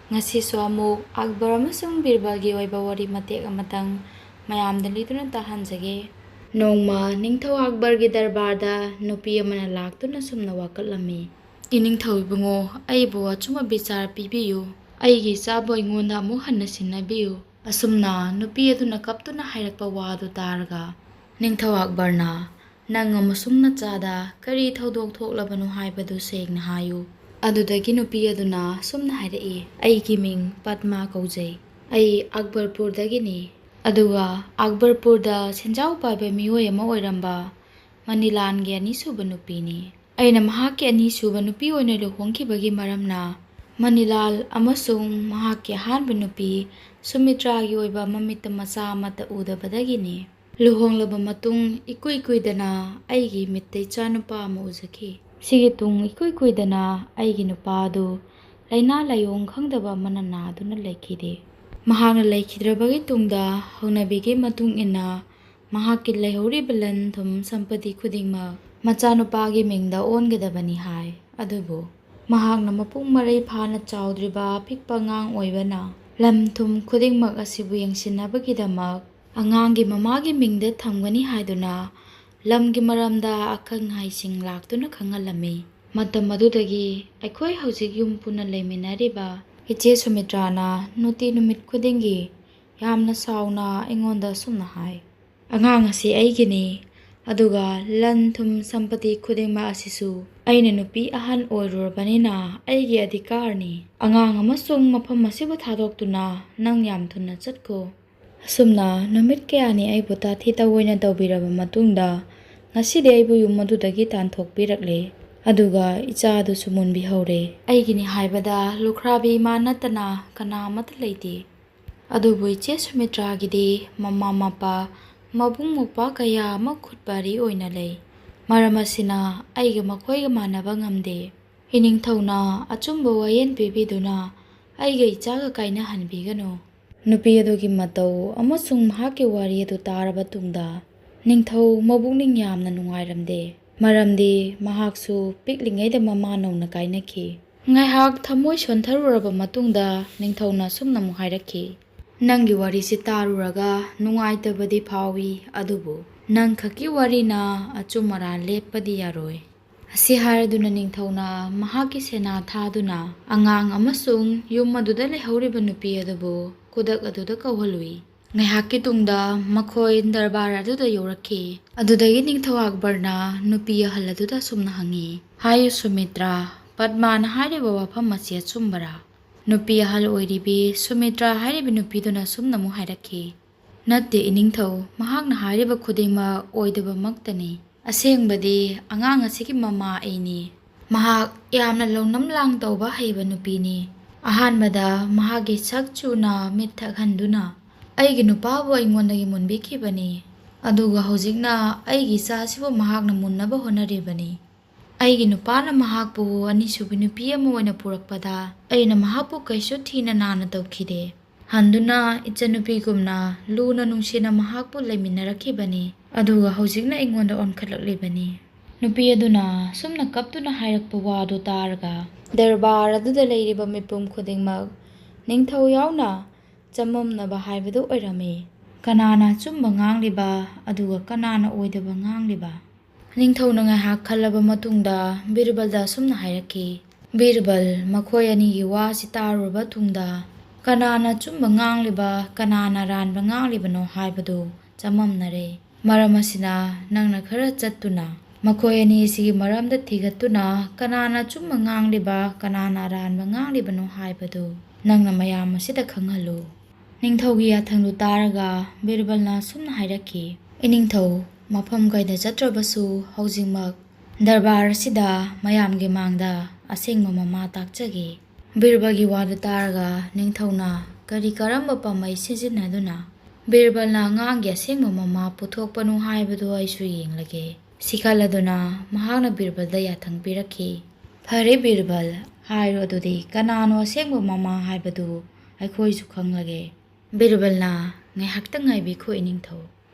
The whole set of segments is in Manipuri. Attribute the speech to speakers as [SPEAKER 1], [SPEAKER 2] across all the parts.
[SPEAKER 1] Ngasisu amuk Akbar amasung Birbalgi oiba wari matek amatang mayamda liduna tahanjage. Nongma ningthau Akbargi darbarda nupi amana laktuna sumna wakatlami. Iningthau ibungo aibu achuma bichar pibiyu. Aigi chabo ingonda amu hanna sinnabiyu. Asumna nupi aduna kaptuna hairakpa wadu targa. Ningthau Akbarna nang amasung nachada kari thaudok thoklabanu haibadu sengna hayu. Adudagi nupi aduna sumna hairai aigi ming Padma kaujai. Ai Akbarpurdagini. Aduga Akbarpurda senjau paiba mioi ama oiramba Manilangi anisuba nupini. Aina mahaki anisuba nupi oina luhongkibagi maramna Manilal amasung mahaki ahanba nupi Sumitragi oiba mamita macha amata udabadagini. Luhonglaba matung ikuidana aigi mittei chanupa ama uzaki. Sige tung ikuidana aigi nupadu laina layong khangdaba manana aduna laikhide. Mahakna laikhidrabagi tungda hongnabigi matung ina mahaki laihoriba lan thum sampati khudingma machanupagi mingda ongadabani hai. Adubu mahakna mapung marai phana chaudriba pikpa ngang oibana lam thum khudingmak asibu yangsinnabagidamak angangi mamagi mingda thamgani haiduna lamgi maramda akhang haising laktuna khangalami. Matam adudagi aikhoi haujik yum puna leiminariba Iche Sumitrana nuti numit khudingi yamna sauna ingonda sumna hai. Angang asi aigini aduga lan thum sampati khudingma asisu aina nupi ahan oirurbanina aigi adhikarni. Angang amasung mafam asibu thadoktuna nang yam thunna chatko. Asumna numit kayani aibu tathi tawoina tawbiraba matungda ngasidi aibu yum madudagi tanthokpirakle. Aduga ichadu sumunbi haure. Aigini haibada lukhrabi ima natana kana amata leiti. Adubu iche Sumitragidi mama mapa mabung mupa kaya ama khutbari oina lei. Maramasina aiga makhoiga manaba ngamde. Iningthauna achumba wayen pibiduna aiga ichaga kaina hanbigano. Nupi adugi matau amasung mahaki wari adu taraba tungda ningthau mabungning yamna nungairamde. Maramdi mahaksu piklingaida mama nongna kainaki. Ngaihak thamoi sontharuraba matungda ningthauna sumna mu hairakhi. Nangi warisi taruraga nungaitabadi phawi adubu nang khaki warina achumara leppadi yaroi. Asi haraduna ningthauna mahaki sena thaduna angang amasung yum aduda lehoriba nupi adubu kudak aduda kauhalui. Ngaihaki tungda makhoi darbar aduda yorakhi. Adudagi ningthau Akbarna nupi ahal aduda sumna hangi. Hayu Sumitra Padmana hariba wafam asi achumbara. Nupi ahal oiribi Sumitra haribi nupiduna sumna mu hairakhi. Natte iningthau mahakna hariba khudingma oidaba maktani. Asengbadi angang asigi mama aini. Mahak yamna longnam lang tawba haiba nupini. Ahanbada mahagi sakchuna mithak handuna aigi nupabu aingondagi munbikibani. Aduga hojikna aigi chasibu mahakna munnaba honaribani. Aigi nupana mahakpu anisubi nupi ama oina purakpada aina mahakpu kaisu thina nana tawkhide. Handuna ichanupigumna luna nungsina mahakpu leiminarakibani. Aduga hojikna aingonda onkhatlaklibani. Nupi aduna sumna kaptuna hairakpa wadu targa darbar aduda leiriba mipum khudingmak ningthau yauna chamamnaba haibadu oirami. Kanana chumba ngangliba aduga kanana oidaba ngangliba. Ningthauna ngaihak khalaba matungda Birbalda sumna hairakhi. Birbal makhoi anigi wasi tarurba tungda kanana chumba ngangliba kanana ranba nganglibano haibadu chamamnare. Maramasina nangna khara chattuna makhoi ani sigi maramda thigatuna kanana chumba ngangliba kanana ranba nganglibano haibadu nangna mayam asida khanghalu. Ningthaugi athanglu taraga Birbalna sumna hairakhi. Iningthau mafam kaida chatrabasu haujingmak darbar sida mayamgi mangda asengma mama takchagi. Birbalgi wadu taraga ningthauna kari karamba pamai sizinaduna Birbalna ngangi asengma mama puthokpanu haibadu aisu yenglage. Sikaladuna mahakna Birbalda yathang pirakhi. Phare Birbal hairo adudi kanano asengma mama haibadu aikhoisu khanglage. Birbalna ngaihakta ngaibi khoi ningthau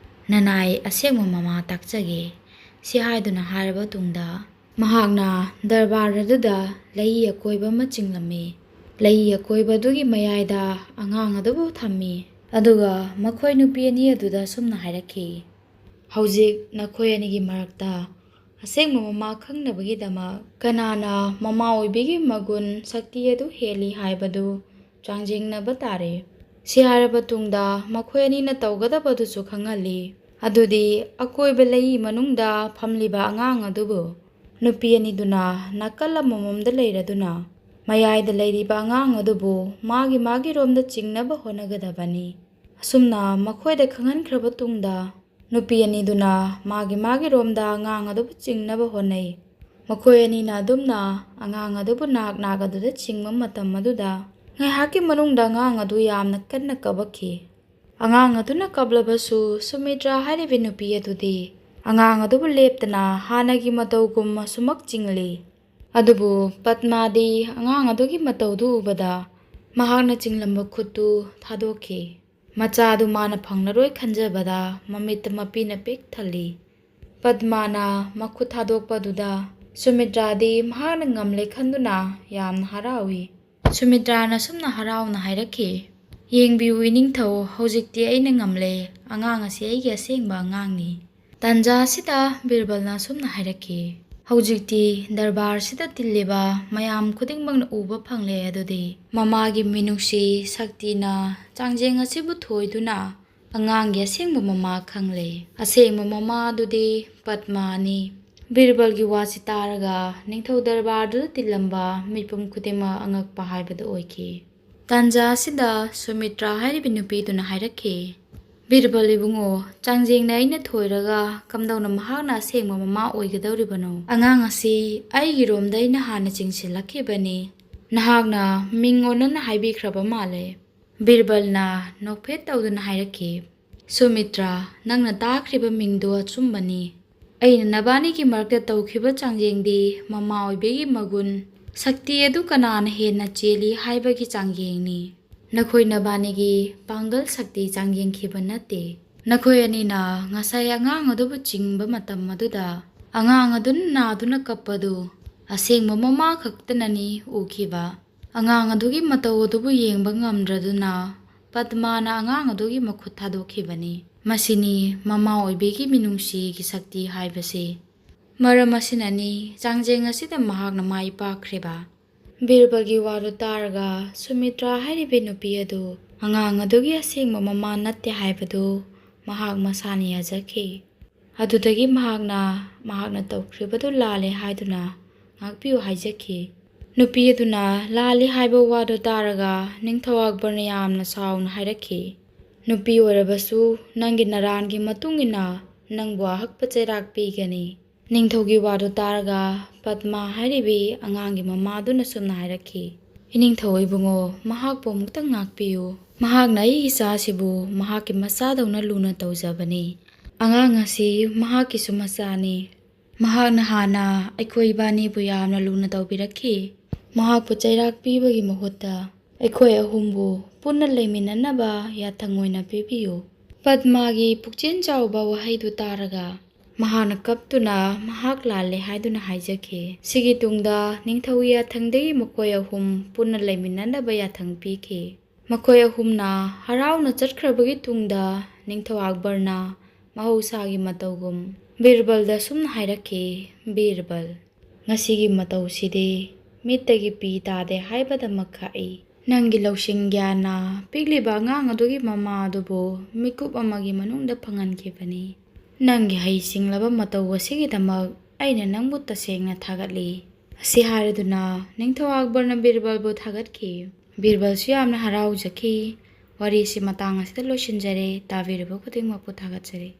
[SPEAKER 1] nanai asengma mama takchage. Si haiduna haraba tungda mahakna darbar aduda lei akoiba ma chinglami. ꯂꯩ ꯑꯀꯣꯏꯕꯗꯨꯒꯤ ꯃꯌꯥꯏꯗ ꯑꯉꯥꯡ ꯑꯗꯨꯕꯨ ꯊꯝꯃꯤ꯫ ꯑꯗꯨꯒ ꯃꯈꯣꯏ ꯅꯨꯄꯤ ꯑꯅꯤ ꯑꯗꯨꯗ ꯁꯨꯝꯅ ꯍꯥꯏꯔꯛꯈꯤ, ꯍꯧꯖꯤꯛ ꯅꯈꯣꯏ ꯑꯅꯤꯒꯤ ꯃꯔꯛꯇ ꯑꯁꯦꯡꯕ ꯃꯃꯥ ꯈꯪꯅꯕꯒꯤꯗꯃꯛ ꯀꯅꯥꯅ ꯃꯃꯥ ꯑꯣꯏꯕꯤꯒꯤ ꯃꯒꯨꯟ ꯁꯛꯇꯤ ꯑꯗꯨ ꯍꯦꯜꯂꯤ ꯍꯥꯏꯕꯗꯨ ꯆꯥꯡꯌꯦꯡꯅꯕ ꯇꯥꯔꯦ꯫ ꯁꯤ ꯍꯥꯏꯔꯕ ꯇꯨꯡꯗ ꯃꯈꯣꯏ ꯑꯅꯤꯅ ꯇꯧꯒꯗꯕꯗꯨꯁꯨ ꯈꯪꯍꯜꯂꯤ꯫ ꯑꯗꯨꯗꯤ ꯑꯀꯣꯏꯕ ꯂꯩ ꯃꯅꯨꯡꯗ ꯐꯝꯂꯤꯕ ꯑꯉꯥꯡ ꯑꯗꯨꯕꯨ ꯅꯨꯄꯤ ꯑꯅꯤꯗꯨꯅ ꯅꯥꯀꯜ ꯑꯃꯃꯝꯗ ꯂꯩꯔꯗꯨꯅ ꯃꯌꯥꯏꯗ ꯂꯩꯔꯤꯕ ꯑꯉꯥꯡ ꯑꯗꯨꯕꯨ ꯃꯥꯒꯤ ꯔꯣꯝꯗ ꯆꯤꯡꯅꯕ ꯍꯣꯠꯅꯒꯗꯕꯅꯤ꯫ ꯑꯁꯨꯝꯅ ꯃꯈꯣꯏꯗ ꯈꯪꯍꯟꯈ꯭ꯔꯕ ꯇꯨꯡꯗ ꯅꯨꯄꯤ ꯑꯅꯤꯗꯨꯅ ꯃꯥꯒꯤ ꯔꯣꯝꯗ ꯑꯉꯥꯡ ꯑꯗꯨꯕꯨ ꯆꯤꯡꯅꯕ ꯍꯣꯠꯅꯩ꯫ ꯃꯈꯣꯏ ꯑꯅꯤꯅ ꯑꯗꯨꯝꯅ ꯑꯉꯥꯡ ꯑꯗꯨꯕꯨ ꯅꯥꯛ ꯑꯗꯨꯗ ꯆꯤꯡꯕ ꯃꯇꯝ ꯑꯗꯨꯗ ꯉꯥꯏꯍꯥꯛꯀꯤ ꯃꯅꯨꯡꯗ ꯑꯉꯥꯡ ꯑꯗꯨ ꯌꯥꯝꯅ ꯀꯟꯅ ꯀꯞꯈꯤ꯫ ꯑꯉꯥꯡ ꯑꯗꯨꯅ ꯀꯞꯂꯕꯁꯨ ꯁꯨꯃꯤꯇ꯭ꯔꯥ ꯍꯥꯏꯔꯤꯕ ꯅꯨꯄꯤ ꯑꯗꯨꯗꯤ ꯑꯉꯥꯡ ꯑꯗꯨꯕꯨ ꯂꯦꯞꯇꯅ ꯍꯥꯟꯅꯒꯤ ꯃꯇꯧꯒꯨꯝ ꯑꯁꯨꯃꯛ ꯆꯤꯡꯂꯤ꯫ ꯑꯗꯨꯕꯨ ꯄꯗꯃꯥꯗꯤ ꯑꯉꯥꯡ ꯑꯗꯨꯒꯤ ꯃꯇꯧꯗꯨ ꯎꯕꯗ ꯃꯍꯥꯛꯅ ꯆꯤꯡꯂꯝꯕ ꯈꯨꯠꯇꯨ ꯊꯥꯗꯣꯛꯈꯤ꯫ ꯃꯆꯥꯗꯨ ꯃꯥꯅ ꯐꯪꯂꯔꯣꯏ ꯈꯟꯖꯕꯗ ꯃꯃꯤꯠꯇ ꯃꯄꯤꯅ ꯄꯤꯛ ꯊꯜꯂꯤ꯫ ꯄꯗꯃꯥꯅ ꯃꯈꯨꯠ ꯊꯥꯗꯣꯛꯄꯗꯨꯗ ꯁꯨꯃꯤꯇ꯭ꯔꯥꯗꯤ ꯃꯍꯥꯛꯅ ꯉꯝꯂꯦ ꯈꯟꯗꯨꯅ ꯌꯥꯝꯅ ꯍꯔꯥꯎꯏ꯫ ꯁꯨꯃꯤꯇ꯭ꯔꯥꯅ ꯁꯨꯝꯅ ꯍꯔꯥꯎꯅ ꯍꯥꯏꯔꯛꯈꯤ, ꯌꯦꯡꯕꯤꯌꯨ ꯏꯅꯤꯡꯊꯧ, ꯍꯧꯖꯤꯛꯇꯤ ꯑꯩꯅ ꯉꯝꯂꯦ꯫ ꯑꯉꯥꯡ ꯑꯁꯤ ꯑꯩꯒꯤ ꯑꯁꯦꯡꯕ ꯑꯉꯥꯡꯅꯤ꯫ ꯇꯥꯟꯖꯥ ꯑꯁꯤꯗ ꯕꯤꯔꯕꯜꯅ ꯁꯨꯝꯅ ꯍꯥꯏꯔꯛꯈꯤ, ꯍꯧꯖꯤꯛꯇꯤ ꯗꯔꯕꯥꯔꯁꯤꯗ ꯇꯤꯜꯂꯤꯕ ꯃꯌꯥꯝ ꯈꯨꯗꯤꯡꯃꯛꯅ ꯎꯕ ꯐꯪꯂꯦ ꯑꯗꯨꯗꯤ ꯃꯃꯥꯒꯤ ꯃꯤꯅꯨꯡꯁꯤ ꯁꯛꯇꯤꯅ ꯆꯥꯡꯌꯦꯡ ꯑꯁꯤꯕꯨ ꯊꯣꯏꯗꯨꯅ ꯑꯉꯥꯡꯒꯤ ꯑꯁꯦꯡꯕ ꯃꯃꯥ ꯈꯪꯂꯦ꯫ ꯑꯁꯦꯡꯕ ꯃꯃꯥ ꯑꯗꯨꯗꯤ ꯄꯗꯃꯥꯅꯤ꯫ ꯕꯤꯔꯕꯜꯒꯤ ꯋꯥꯁꯤ ꯇꯥꯔꯒ ꯅꯤꯡꯊꯧ ꯗꯔꯕꯥꯔꯗꯨꯗ ꯇꯤꯜꯂꯝꯕ ꯃꯤꯄꯨꯝ ꯈꯨꯗꯤꯡꯃꯛ ꯑꯉꯛꯄ ꯍꯥꯏꯕꯗꯨ ꯑꯣꯏꯈꯤ꯫ ꯇꯥꯟꯖꯥ ꯑꯁꯤꯗ ꯁꯨꯃꯤꯇ꯭ꯔꯥ ꯍꯥꯏꯔꯤꯕ ꯅꯨꯄꯤꯗꯨꯅ ꯍꯥꯏꯔꯛꯈꯤ, ꯕꯤꯔꯕꯜ ꯏꯕꯨꯡꯉꯣ, ꯆꯥꯡꯌꯦꯡꯅ ꯑꯩꯅ ꯊꯣꯏꯔꯒ ꯀꯝꯗꯧꯅ ꯃꯍꯥꯛꯅ ꯑꯁꯦꯡꯕ ꯃꯃꯥ ꯑꯣꯏꯒꯗꯧꯔꯤꯕꯅꯣ? ꯑꯉꯥꯡ ꯑꯁꯤ ꯑꯩꯒꯤꯔꯣꯝꯗ ꯑꯩꯅ ꯍꯥꯟꯅ ꯆꯤꯡꯁꯤꯜꯂꯛꯈꯤꯕꯅꯤ꯫ ꯅꯍꯥꯛꯅ ꯃꯤꯡ ꯑꯣꯟꯅꯅ ꯍꯥꯏꯕꯤꯈ꯭ꯔꯕ ꯃꯥꯜꯂꯦ꯫ ꯕꯤꯔꯕꯜꯅ ꯅꯣꯛꯐꯦꯠ ꯇꯧꯗꯨꯅ ꯍꯥꯏꯔꯛꯈꯤ, ꯁꯨꯃꯤꯇ꯭ꯔꯥ, ꯅꯪꯅ ꯇꯥꯈ꯭ꯔꯤꯕ ꯃꯤꯡꯗꯨ ꯑꯆꯨꯝꯕꯅꯤ꯫ ꯑꯩꯅ ꯅꯕꯥꯅꯤꯒꯤ ꯃꯔꯛꯇ ꯇꯧꯈꯤꯕ ꯆꯥꯡꯌꯦꯡꯗꯤ ꯃꯃꯥ ꯑꯣꯏꯕꯒꯤ ꯃꯒꯨꯟ ꯁꯛꯇꯤ ꯑꯗꯨ ꯀꯅꯥꯅ ꯍꯦꯟꯅ ꯆꯦꯜꯂꯤ ꯍꯥꯏꯕꯒꯤ ꯆꯥꯡꯌꯦꯡꯅꯤ꯫ ꯅꯈꯣꯏ ꯅꯕꯥꯅꯤꯒꯤ ꯄꯥꯡꯒꯜ ꯁꯛꯇꯤ ꯆꯥꯡꯌꯦꯡꯈꯤꯕ ꯅꯠꯇꯦ꯫ ꯅꯈꯣꯏ ꯑꯅꯤꯅ ꯉꯁꯥꯏ ꯑꯉꯥꯡ ꯑꯗꯨꯕꯨ ꯆꯤꯡꯕ ꯃꯇꯝ ꯑꯗꯨꯗ ꯑꯉꯥꯡ ꯑꯗꯨꯅ ꯅꯥꯗꯨꯅ ꯀꯞꯄꯗꯨ ꯑꯁꯦꯡꯕ ꯃꯃꯥ ꯈꯛꯇꯅꯅꯤ ꯎꯈꯤꯕ꯫ ꯑꯉꯥꯡ ꯑꯗꯨꯒꯤ ꯃꯇꯧ ꯑꯗꯨꯕꯨ ꯌꯦꯡꯕ ꯉꯝꯗ꯭ꯔꯗꯨꯅ ꯄꯗꯃꯥꯅ ꯑꯉꯥꯡ ꯑꯗꯨꯒꯤ ꯃꯈꯨꯠ ꯊꯥꯗꯣꯛꯈꯤꯕꯅꯤ꯫ ꯃꯁꯤꯅꯤ ꯃꯃꯥ ꯑꯣꯏꯕꯤꯒꯤ ꯃꯤꯅꯨꯡꯁꯤꯒꯤ ꯁꯛꯇꯤ ꯍꯥꯏꯕꯁꯤ꯫ ꯃꯔꯝ ꯑꯁꯤꯅꯅꯤ ꯆꯥꯡꯌꯦꯡ ꯑꯁꯤꯗ ꯃꯍꯥꯛꯅ ꯃꯥꯏ ꯄꯥꯛꯈ꯭ꯔꯤꯕ꯫ ꯕꯤꯔꯕꯜꯒꯤ ꯋꯥꯗꯨ ꯇꯥꯔꯒ ꯁꯨꯃꯤꯇ꯭ꯔꯥ ꯍꯥꯏꯔꯤꯕ ꯅꯨꯄꯤ ꯑꯗꯨ ꯑꯉꯥꯡ ꯑꯗꯨꯒꯤ ꯑꯁꯦꯡꯕ ꯃꯃꯥ ꯅꯠꯇꯦ ꯍꯥꯏꯕꯗꯨ ꯃꯍꯥꯛ ꯃꯁꯥꯅ ꯌꯥꯖꯈꯤ꯫ ꯑꯗꯨꯗꯒꯤ ꯃꯍꯥꯛꯅ ꯇꯧꯈ꯭ꯔꯤꯕꯗꯨ ꯂꯥꯜꯂꯦ ꯍꯥꯏꯗꯨꯅ ꯉꯥꯛꯄꯤꯌꯨ ꯍꯥꯏꯖꯈꯤ꯫ ꯅꯨꯄꯤ ꯑꯗꯨꯅ ꯂꯥꯜꯂꯤ ꯍꯥꯏꯕ ꯋꯥꯗꯨ ꯇꯥꯔꯒ ꯅꯤꯡꯊꯧ ꯑꯛꯕꯔꯅ ꯌꯥꯝꯅ ꯁꯥꯎꯅ ꯍꯥꯏꯔꯛꯈꯤ, ꯅꯨꯄꯤ ꯑꯣꯏꯔꯕꯁꯨ ꯅꯪꯒꯤ ꯅꯔꯥꯟꯒꯤ ꯃꯇꯨꯡ ꯏꯟꯅ ꯅꯪꯕꯨ ꯑꯍꯛꯄ ꯆꯩꯔꯥꯛ ꯄꯤꯒꯅꯤ꯫ ꯅꯤꯡꯊꯧꯒꯤ ꯋꯥꯗꯨ ꯇꯥꯔꯒ ꯄꯗꯃꯥ ꯍꯥꯏꯔꯤꯕꯤ ꯑꯉꯥꯡꯒꯤ ꯃꯃꯥꯗꯨꯅ ꯁꯨꯝꯅ ꯍꯥꯏꯔꯛꯈꯤ, ꯏꯅꯤꯡꯊꯧ ꯏꯕꯨꯡꯉꯣ, ꯃꯍꯥꯛꯄꯨ ꯑꯃꯨꯛꯇꯪ ꯉꯥꯛꯄꯤꯌꯨ꯫ ꯃꯍꯥꯛꯅ ꯑꯩꯒꯤ ꯏꯆꯥꯁꯤꯕꯨ ꯃꯍꯥꯛꯀꯤ ꯃꯆꯥꯗꯧꯅ ꯂꯨꯅ ꯇꯧꯖꯕꯅꯤ꯫ ꯑꯉꯥꯡ ꯑꯁꯤ ꯃꯍꯥꯛꯀꯤꯁꯨ ꯃꯆꯥꯅꯤ꯫ ꯃꯍꯥꯛꯅ ꯍꯥꯟꯅ ꯑꯩꯈꯣꯏ ꯏꯕꯥꯅꯤꯕꯨ ꯌꯥꯝꯅ ꯂꯨꯅ ꯇꯧꯕꯤꯔꯛꯈꯤ꯫ ꯃꯍꯥꯛꯄꯨ ꯆꯩꯔꯥꯛ ꯄꯤꯕꯒꯤ ꯃꯍꯨꯠꯇ ꯑꯩꯈꯣꯏ ꯑꯍꯨꯝꯕꯨ ꯄꯨꯟꯅ ꯂꯩꯃꯤꯟꯅꯅꯕ ꯌꯥꯊꯪ ꯑꯣꯏꯅ ꯄꯤꯕꯤꯌꯨ꯫ ꯄꯗꯃꯥꯒꯤ ꯄꯨꯛꯆꯦꯜ ꯆꯥꯎꯕ ꯋꯥꯍꯩꯗꯨ ꯇꯥꯔꯒ ꯃꯍꯥꯛꯅ ꯀꯞꯇꯨꯅ ꯃꯍꯥꯛ ꯂꯥꯜꯂꯦ ꯍꯥꯏꯗꯨꯅ ꯍꯥꯏꯖꯈꯤ꯫ ꯁꯤꯒꯤ ꯇꯨꯡꯗ ꯅꯤꯡꯊꯧꯒꯤ ꯌꯥꯊꯪꯗꯒꯤ ꯃꯈꯣꯏ ꯑꯍꯨꯝ ꯄꯨꯟꯅ ꯂꯩꯃꯤꯟꯅꯅꯕ ꯌꯥꯊꯪ ꯄꯤꯈꯤ꯫ ꯃꯈꯣꯏ ꯑꯍꯨꯝꯅ ꯍꯔꯥꯎꯅ ꯆꯠꯈ꯭ꯔꯕꯒꯤ ꯇꯨꯡꯗ ꯅꯤꯡꯊꯧ ꯑꯛꯕꯔꯅ ꯃꯍꯧꯁꯥꯒꯤ ꯃꯇꯧꯒꯨꯝ ꯕꯤꯔꯕꯜꯗ ꯁꯨꯝꯅ ꯍꯥꯏꯔꯛꯈꯤ, ꯕꯤꯔꯕꯜ, ꯉꯁꯤꯒꯤ ꯃꯇꯧꯁꯤꯗꯤ ꯃꯤꯠꯇꯒꯤ ꯄꯤ ꯇꯥꯗꯦ ꯍꯥꯏꯕꯗꯃꯛ ꯈꯥꯛꯏ꯫ ꯅꯪꯒꯤ ꯂꯧꯁꯤꯡ ꯒ꯭ꯌꯥꯟꯅ ꯄꯤꯛꯂꯤꯕ ꯑꯉꯥꯡ ꯑꯗꯨꯒꯤ ꯃꯃꯥ ꯑꯗꯨꯕꯨ ꯃꯤꯀꯨꯞ ꯑꯃꯒꯤ ꯃꯅꯨꯡꯗ ꯐꯪꯍꯟꯈꯤꯕꯅꯤ꯫ ꯅꯪꯒꯤ ꯍꯩꯁꯤꯡꯂꯕ ꯃꯇꯧ ꯑꯁꯤꯒꯤꯗꯃꯛ ꯑꯩꯅ ꯅꯪꯕꯨ ꯇꯁꯦꯡꯅ ꯊꯥꯒꯠꯂꯤ꯫ ꯑꯁꯤ ꯍꯥꯏꯔꯗꯨꯅ ꯅꯤꯡꯊꯧ ꯑꯛꯕꯔꯅ ꯕꯤꯔꯕꯜꯕꯨ ꯊꯥꯒꯠꯈꯤ꯫ ꯕꯤꯔꯕꯜꯁꯨ ꯌꯥꯝꯅ ꯍꯔꯥꯎꯖꯈꯤ꯫ ꯋꯥꯔꯤꯁꯤ ꯃꯇꯥꯡ ꯑꯁꯤꯗ ꯂꯣꯏꯁꯤꯟꯖꯔꯦ꯫ ꯇꯥꯕꯤꯔꯤꯕ ꯈꯨꯗꯤꯡꯃꯛꯄꯨ ꯊꯥꯒꯠꯆꯔꯤ꯫